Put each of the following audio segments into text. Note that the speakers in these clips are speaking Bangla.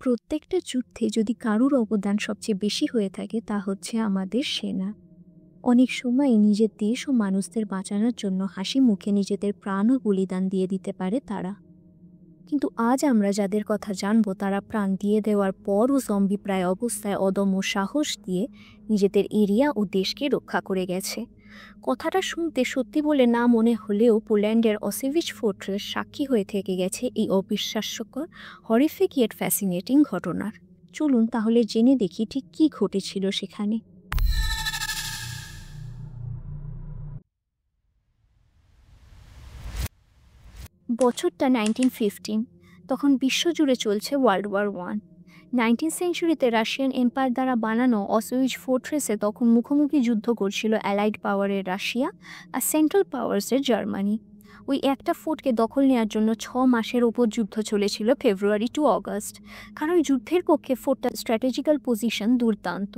প্রত্যেকটা যুদ্ধে যদি কারুর অবদান সবচেয়ে বেশি হয়ে থাকে তা হচ্ছে আমাদের সেনা। অনেক সময় নিজের দেশ ও মানুষদের বাঁচানোর জন্য হাসি মুখে নিজেদের প্রাণও বলিদান দিয়ে দিতে পারে তারা। কিন্তু আজ আমরা যাদের কথা জানবো তারা প্রাণ দিয়ে দেওয়ার পরও জম্বি প্রায় অবস্থায় অদম্য সাহস দিয়ে নিজেদের এরিয়া ও দেশকে রক্ষা করে গেছে। কথাটা শুনতে সত্যি বলে না মনে হলেও পোল্যান্ডের অসেভিচ ফোর্ট্রেস সাক্ষী হয়ে থেকে গেছে এই অবিশ্বাস্যকর, হরিফিক ইয়েট ফ্যাসিনেটিং ঘটনার। চলুন তাহলে জেনে দেখি ঠিক কী ঘটেছিল সেখানে। বছরটা 1915। তখন বিশ্বজুড়ে চলছে ওয়ার্ল্ড ওয়ার 1। 19th সেঞ্চুরিতে রাশিয়ান এম্পায়ার দ্বারা বানানো অসউইচ ফোর্ট্রেসে তখন মুখোমুখি যুদ্ধ করছিল অ্যালাইড পাওয়ারের রাশিয়া আর সেন্ট্রাল পাওয়ার্সের জার্মানি। ওই একটা ফোর্টকে দখল নেওয়ার জন্য 6 মাসের ওপর যুদ্ধ চলেছিল, ফেব্রুয়ারি টু অগাস্ট। কারণ যুদ্ধের পক্ষে ফোর্টটা স্ট্র্যাটেজিক্যাল পজিশন দুর্দান্ত।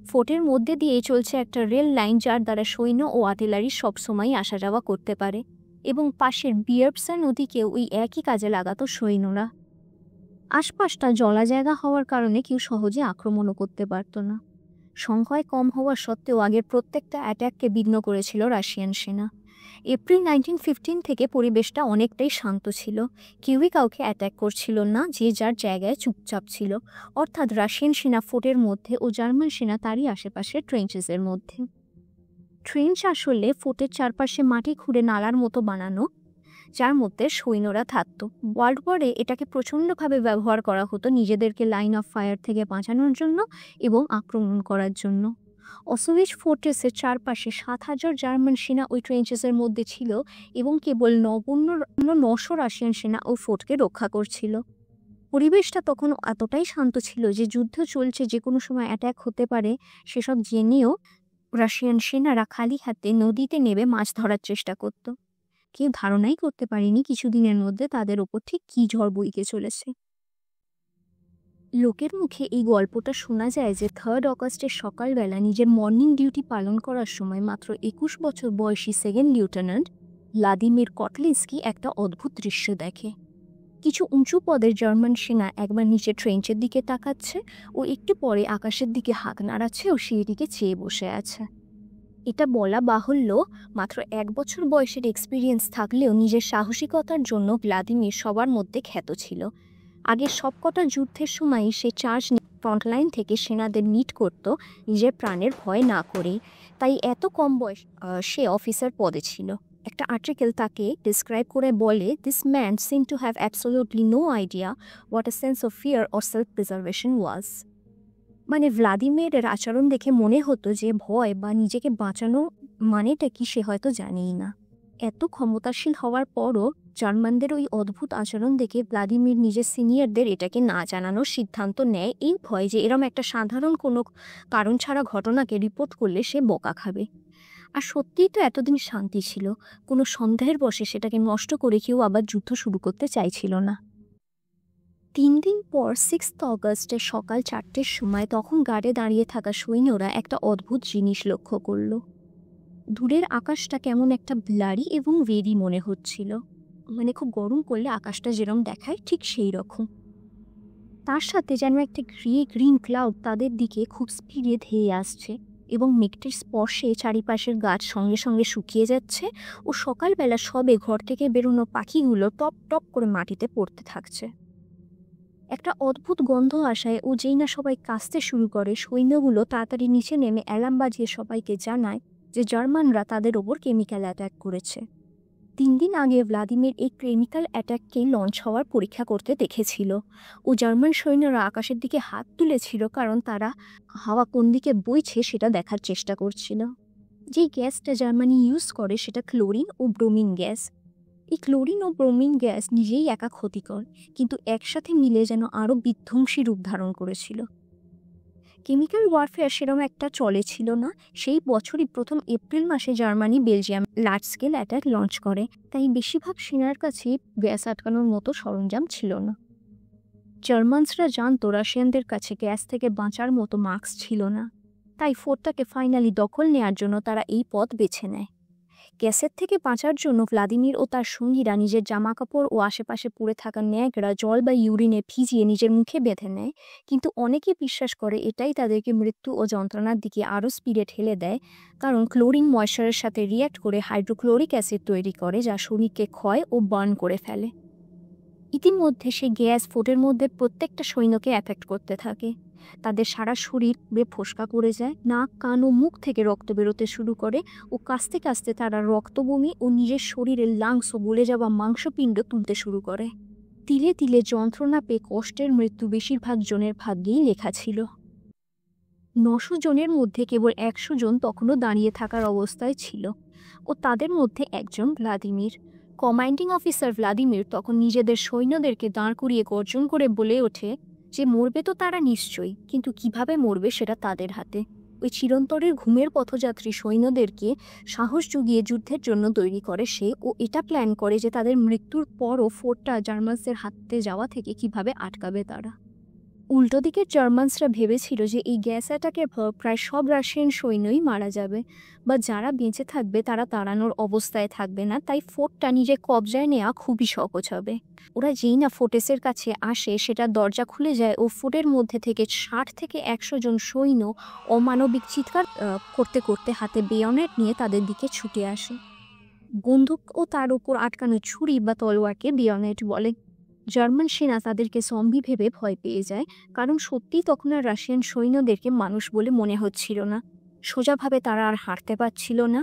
ফোর্টের মধ্যে দিয়েই চলছে একটা রেল লাইন যার দ্বারা সৈন্য ও আর্টিলারি সবসময়ই আসা যাওয়া করতে পারে, এবং পাশের বিয়ার্পসা নদীকেও ওই একই কাজে লাগাতো সৈন্যরা। আশপাশটা জলা জায়গা হওয়ার কারণে কেউ সহজে আক্রমণও করতে পারত না। সংখ্যায় কম হওয়া সত্ত্বেও আগের প্রত্যেকটা অ্যাট্যাককে বিঘ্ন করেছিল রাশিয়ান সেনা। এপ্রিল 1915 থেকে পরিবেশটা অনেকটাই শান্ত ছিল। কেউই কাউকে অ্যাট্যাক করছিল না, যে যার জায়গায় চুপচাপ ছিল। অর্থাৎ রাশিয়ান সেনা ফোর্টের মধ্যে ও জার্মান সেনা তারই আশেপাশে ট্রেঞ্চেসের মধ্যে। ট্রেঞ্চ আসলে ফোর্টের চারপাশে মাটি খুঁড়ে নালার মতো বানানো, যার মধ্যে সৈন্যরা থাকত। ওয়ার্ল্ড ওয়ারে এটাকে প্রচণ্ডভাবে ব্যবহার করা হতো নিজেদেরকে লাইন অফ ফায়ার থেকে বাঁচানোর জন্য এবং আক্রমণ করার জন্য। অসউইচ ফোর্ট্রেসের চারপাশে 7,000 জার্মান সেনা ওই ট্রেঞ্চেসের মধ্যে ছিল এবং কেবল 900 রাশিয়ান সেনা ওই ফোর্টকে রক্ষা করছিল। পরিবেশটা তখন এতটাই শান্ত ছিল যে যুদ্ধ চলছে, যে কোনো সময় অ্যাট্যাক হতে পারে সেসব জেনেও রাশিয়ান সেনারা খালি হাতে নদীতে নেমে মাছ ধরার চেষ্টা করত। কেউ ধারণাই করতে পারেনি কিছুদিনের মধ্যে তাদের ওপর ঠিক কী ঝড় বইতে চলেছে। লোকের মুখে এই গল্পটা শোনা যায় যে 3 অগাস্টের সকালবেলা নিজের মর্নিং ডিউটি পালন করার সময় মাত্র 21 বছর বয়সী সেকেন্ড লিউটেন্যান্ট ভ্লাদিমির কটলিন্সকি একটা অদ্ভুত দৃশ্য দেখে। কিছু উঁচু পদের জার্মান সেনা একবার নিচে ট্রেঞ্চের দিকে তাকাচ্ছে ও একটু পরে আকাশের দিকে হাত নাড়াচ্ছে ও সেই দিকে চেয়ে বসে আছে। এটা বলা বাহুল্য, মাত্র 1 বছর বয়সের এক্সপিরিয়েন্স থাকলেও নিজের সাহসিকতার জন্য ভ্লাদিমির সবার মধ্যে খ্যাত ছিল। আগের সবকটা যুদ্ধের সময়ই সে চার্জ ফ্রন্টলাইন থেকে সেনাদের মিট করত নিজের প্রাণের ভয় না করে, তাই এত কম বয়স সে অফিসার পদে ছিল। একটা আর্টিকেল তাকে ডিসক্রাইব করে বলে, this man seem to have absolutely no idea what a sense of fear or self preservation was. মানে ভ্লাদিমিরের আচরণ দেখে মনে হতো যে ভয় বা নিজেকে বাঁচানো মানেটা কি সে হয়তো জানেই না। এত ক্ষমতাশীল হওয়ার পরও জার্মানদের ওই অদ্ভুত আচরণ দেখে ভ্লাদিমির নিজের সিনিয়রদের এটাকে না জানানোর সিদ্ধান্ত নেয়, এই ভয় যে এরম একটা সাধারণ কোনো কারণ ছাড়া ঘটনাকে রিপোর্ট করলে সে বকা খাবে। আর সত্যিই তো এতদিন শান্তি ছিল, কোনো সন্দেহের বশে সেটাকে নষ্ট করে কেউ আবার যুদ্ধ শুরু করতে চাইছিল না। 3 দিন পর 6 অগাস্টের সকাল 4টের সময় তখন গার্ডে দাঁড়িয়ে থাকা সৈন্যরা একটা অদ্ভুত জিনিস লক্ষ্য করল। দূরের আকাশটা কেমন একটা ব্লারি এবং ভেরি মনে হচ্ছিল, মানে খুব গরম করলে আকাশটা যেরকম দেখায় ঠিক সেই রকম। তার সাথে যেন একটা গ্রিন ক্লাউড তাদের দিকে খুব স্পিডে ধেয়ে আসছে এবং মেঘটির স্পর্শে চারিপাশের গাছ সঙ্গে সঙ্গে শুকিয়ে যাচ্ছে ও সকালবেলা সবে ঘর থেকে বেরোনো পাখিগুলো টপ টপ করে মাটিতে পড়তে থাকছে। একটা অদ্ভুত গন্ধ আসায় ও যেই না সবাই কাঁচতে শুরু করে, সৈন্যগুলো তাড়াতাড়ি নিচে নেমে অ্যালার্ম বাজিয়ে সবাইকে জানায় যে জার্মানরা তাদের ওপর কেমিক্যাল অ্যাটাক করেছে। 3 দিন আগে ভ্লাদিমির এই কেমিক্যাল অ্যাটাককে লঞ্চ হওয়ার পরীক্ষা করতে দেখেছিল ও জার্মান সৈন্যরা আকাশের দিকে হাত তুলেছিল, কারণ তারা হাওয়া কোন দিকে বইছে সেটা দেখার চেষ্টা করছিল। যেই গ্যাসটা জার্মানি ইউজ করে সেটা ক্লোরিন ও ব্রোমিন গ্যাস। এই ক্লোরিন ও ব্রোমিন গ্যাস নিজেই একা ক্ষতিকর, কিন্তু একসাথে মিলে যেন আরও বিধ্বংসী রূপ ধারণ করেছিল। কেমিক্যাল ওয়ারফেয়ার সেরকম একটা চলেছিল না। সেই বছরই প্রথম এপ্রিল মাসে Germany Belgium large scale attack launch করে, তাই বেশিরভাগ সেনার কাছে গ্যাস আটকানোর মতো সরঞ্জাম ছিল না। জার্মানসরা জানতো রাশিয়ানদের কাছে গ্যাস থেকে বাঁচার মতো মাস্ক ছিল না, তাই ফোর্টটাকে ফাইনালি দখল নেওয়ার জন্য তারা এই পথ বেছে নেয়। গ্যাসের থেকে বাঁচার জন্য ভ্লাদিমির ও তার সঙ্গীরা নিজের জামাকাপড় ও আশেপাশে পড়ে থাকা ন্যাকড়া জল বা ইউরিনে ভিজিয়ে নিজের মুখে বেঁধে নেয়, কিন্তু অনেকে বিশ্বাস করে এটাই তাদেরকে মৃত্যু ও যন্ত্রণার দিকে আরও স্পিডে ঠেলে দেয়, কারণ ক্লোরিন ময়েশ্চারের সাথে রিয়্যাক্ট করে হাইড্রোক্লোরিক অ্যাসিড তৈরি করে যা শরীরকে ক্ষয় ও বার্ন করে ফেলে। ইতিমধ্যে সেই গ্যাস ফোর্টের মধ্যে প্রত্যেকটা সৈন্যকে অ্যাফেক্ট করতে থাকে। তাদের সারা শরীর ফোসকা করে যায়, নাক কান ও মুখ থেকে রক্ত বেরোতে শুরু করে ও কাস্তে কাস্তে তারা রক্তবমি ও নিজের শরীরের লাংস ও গলে যাওয়া মাংসপিণ্ড তুলতে শুরু করে। তিলে তিলে যন্ত্রণা পেয়ে কষ্টের মৃত্যু বেশিরভাগ জনের ভাগ্যেই লেখা ছিল। 900 জনের মধ্যে কেবল 100 জন তখনও দাঁড়িয়ে থাকার অবস্থায় ছিল ও তাদের মধ্যে একজন ভ্লাদিমির। কমান্ডিং অফিসার ভ্লাদিমির তখন নিজেদের সৈন্যদেরকে দাঁড় করিয়ে গর্জন করে বলে ওঠে যে মরবে তো তারা নিশ্চয়ই, কিন্তু কিভাবে মরবে সেটা তাদের হাতে। ওই চিরন্তরের ঘুমের পথযাত্রী সৈন্যদেরকে সাহস জুগিয়ে যুদ্ধের জন্য তৈরি করে সে ও এটা প্ল্যান করে যে তাদের মৃত্যুর পরও ফোর্টটা জার্মানসদের হাতে যাওয়া থেকে কিভাবে আটকাবে তারা। উল্টো দিকের জার্মানসরা ভেবেছিল যে এই গ্যাস অ্যাটাকের পর প্রায় সব রাশিয়ান সৈন্যই মারা যাবে বা যারা বেঁচে থাকবে তারা তাড়ানোর অবস্থায় থাকবে না, তাই ফোর্টটা নিজে কবজায় নেওয়া খুবই সহজ হবে। ওরা যেই না ফোর্টেসের কাছে আসে সেটার দরজা খুলে যায় ও ফোর্টের মধ্যে থেকে 60 থেকে 100 জন সৈন্য অমানবিক চিৎকার করতে করতে হাতে বেয়নেট নিয়ে তাদের দিকে ছুটে আসে। বন্দুক ও তার উপর আটকানো ছুরি বা তলোয়ারকে বেয়নেট বলে। জার্মান সেনা তাদেরকে জম্বি ভেবে ভয় পেয়ে যায়, কারণ সত্যিই তখন আর রাশিয়ান সৈন্যদেরকে মানুষ বলে মনে হচ্ছিল না। সোজাভাবে তারা আর হাঁটতে পারছিল না,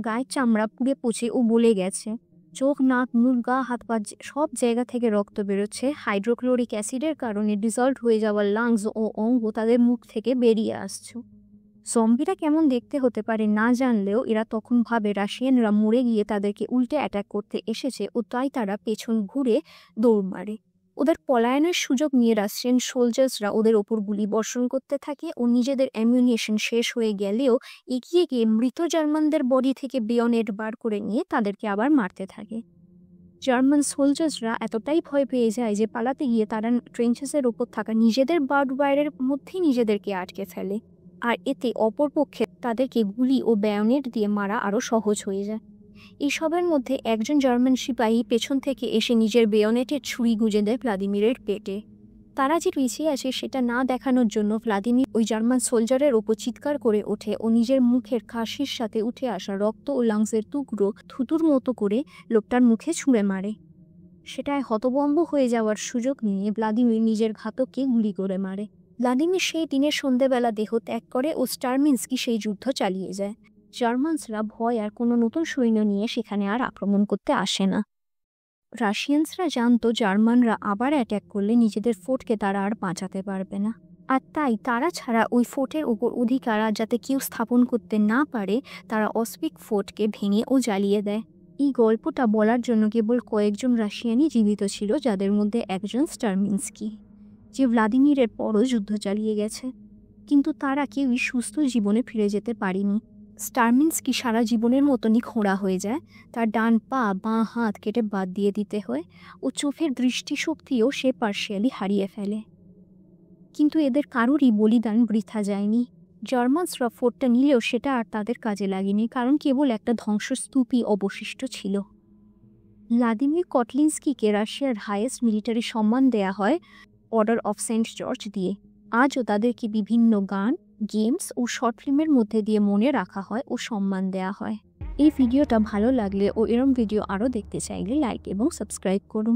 গায়ের চামড়া পুড়ে পচে ও বলে গেছে, চোখ নাক মুখ গা হাত পা সব জায়গা থেকে রক্ত বেরোচ্ছে। হাইড্রোক্লোরিক অ্যাসিডের কারণে ডিসলভ হয়ে যাওয়া লাংস ও অঙ্গ তাদের মুখ থেকে বেরিয়ে আসছে। জম্বিরা কেমন দেখতে হতে পারে না জানলেও এরা তখন ভাবে রাশিয়ানরা মরে গিয়ে তাদেরকে উল্টে অ্যাটাক করতে এসেছে ও তাই তারা পেছন ঘুরে দৌড় মারে। ওদের পলায়নের সুযোগ নিয়ে রাশিয়ান সোলজার্সরা ওদের ওপর গুলি বর্ষণ করতে থাকে ও নিজেদের অ্যামিউনিশন শেষ হয়ে গেলেও এগিয়ে গিয়ে মৃত জার্মানদের বডি থেকে বেয়নেট বার করে নিয়ে তাদেরকে আবার মারতে থাকে। জার্মান সোলজার্সরা এতটাই ভয় পেয়ে যায় যে পালাতে গিয়ে তারা ট্রেঞ্চেসের ওপর থাকা নিজেদের বার্ড ওয়্যারের মধ্যেই নিজেদেরকে আটকে ফেলে, আর এতে অপরপক্ষে তাদেরকে গুলি ও বেয়নেট দিয়ে মারা আরও সহজ হয়ে যায়। এইসবের মধ্যে একজন জার্মান সিপাহী পেছন থেকে এসে নিজের বেয়নেটের ছুরি গুঁজে দেয় ভ্লাদিমিরের পেটে। তারা যে পিছিয়ে আসে সেটা না দেখানোর জন্য ভ্লাদিমির ওই জার্মান সোলজারের ওপর চিৎকার করে ওঠে ও নিজের মুখের কাশির সাথে উঠে আসা রক্ত ও লাংসের টুকরো থুতুর মতো করে লোকটার মুখে ছুঁড়ে মারে। সেটায় হতভম্ব হয়ে যাওয়ার সুযোগ নিয়ে ভ্লাদিমির নিজের ঘাতককে গুলি করে মারে। ভ্লাদিমির সেই দিনের সন্ধ্যেবেলা দেহ ত্যাগ করে ও স্টারমিন্সকি সেই যুদ্ধ চালিয়ে যায়। জার্মানসরা ভয় আর কোনো নতুন সৈন্য নিয়ে সেখানে আর আক্রমণ করতে আসে না। রাশিয়ানসরা জানতো জার্মানরা আবার অ্যাট্যাক করলে নিজেদের ফোর্টকে তারা আর বাঁচাতে পারবে না, আর তাই তারা ছাড়া ওই ফোর্টের ওপর অধিকার যাতে কেউ স্থাপন করতে না পারে তারা অস্পিক ফোর্টকে ভেঙে ও জ্বালিয়ে দেয়। এই গল্পটা বলার জন্য কেবল কয়েকজন রাশিয়ানই জীবিত ছিল, যাদের মধ্যে একজন স্টারমিন্সকি, যে ভ্লাদিমিরের পরও যুদ্ধ চালিয়ে গেছে, কিন্তু তারা কেউই সুস্থ জীবনে ফিরে যেতে পারেনি। স্টারমিন্সকি সারা জীবনের মতনই খোঁড়া হয়ে যায়, তার ডান পা বাঁ হাত কেটে বাদ দিয়ে দিতে হয় ও চোখের দৃষ্টিশক্তিও সে পার্শিয়ালি হারিয়ে ফেলে। কিন্তু এদের কারোরই বলিদান বৃথা যায়নি। জার্মানসরা ফোর্টটা নিলেও সেটা আর তাদের কাজে লাগেনি, কারণ কেবল একটা ধ্বংসস্তূপই অবশিষ্ট ছিল। ভ্লাদিমির কটলিন্সকিকে রাশিয়ার হাইয়েস্ট মিলিটারি সম্মান দেয়া হয় অর্ডার অফ সেন্ট জর্জ দিয়ে। আজও তাদেরকে বিভিন্ন গান, গেমস ও শর্ট ফিল্মের মধ্যে দিয়ে মনে রাখা হয় ও সম্মান দেয়া হয়। এই ভিডিওটা ভালো লাগলে ও এরম ভিডিও আরও দেখতে চাইলে লাইক এবং সাবস্ক্রাইব করুন।